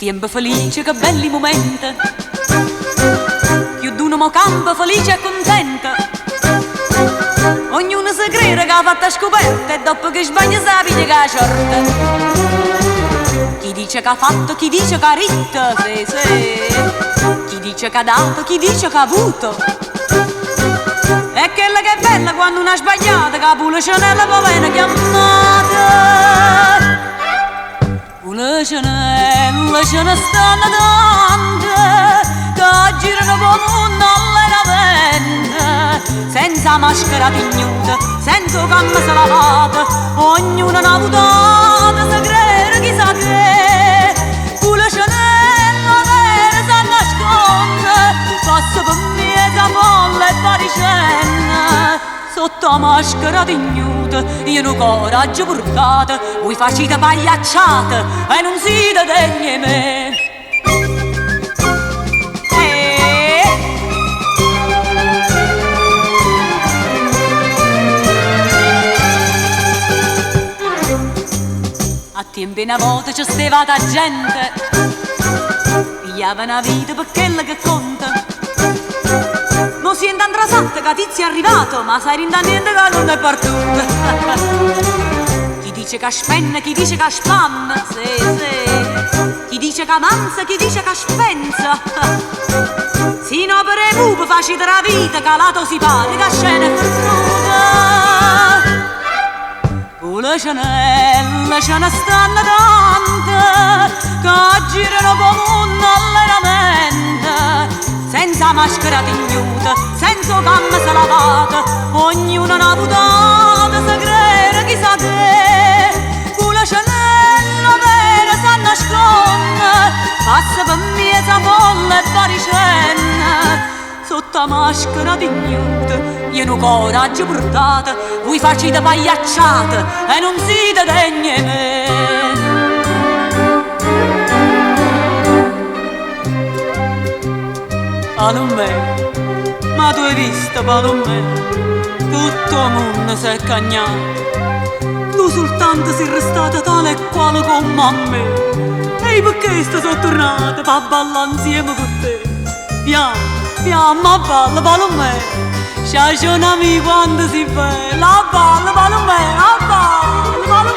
Tempo felice, che belli momenti, più d'uno mo campa felice e contento. Ognuno si crede che ha fatto scoperta e dopo che sbaglia sa piglia che ha sorte. Chi dice che ha fatto, chi dice che ha ritto, sì sì. Chi dice che ha dato, chi dice che ha avuto. E quella che è bella quando una sbagliata, che pure Chanel va bene chiamata. Pure Chanel, ce ne stanno tante, che girano come un allenamento, senza maschera pignuta, senza gamma lavata, ognuno ha avuto se crede chissà che. Pure Chanel la vera si nasconde, passa per mezza folla e paricenna. Sotto la maschera pignuta, io non coraggio portata, voi facete pagliacciate e non siete degni di me. A tempo una volta c'è stata gente, pigliava una vita per quella che conta. Non si è indandrasata che tizio è arrivato, ma sai rinda niente che non è partito. Chi dice che spenna, chi dice che spam, sì sì. Chi dice che avanza, chi dice che spensa. Sino per i pupi facete la vita, che lato si pare, che scena è perduta. Pure Chanel, ce ne stanno tante, che girano come un allenamento, senza maschera pignuta, senza gamma lavata, ognuno ha avuto se crede chissà che. Pure Chanel la vera si nasconde, passa per mezza folla e paricenna. Sotto la maschera pignuta, io non coraggio portata, voi facete pagliacciate e non siete degni di me. Palomè, ma tu hai visto Palomè? Tutto il mondo si è cagnato, tu soltanto sei restata tale e quale come me. E perché sono tornata per ballare insieme con te? Piano, piano, ma balla Palomè, c'è un amico quando si bella, balla Palomè, balla Palomè.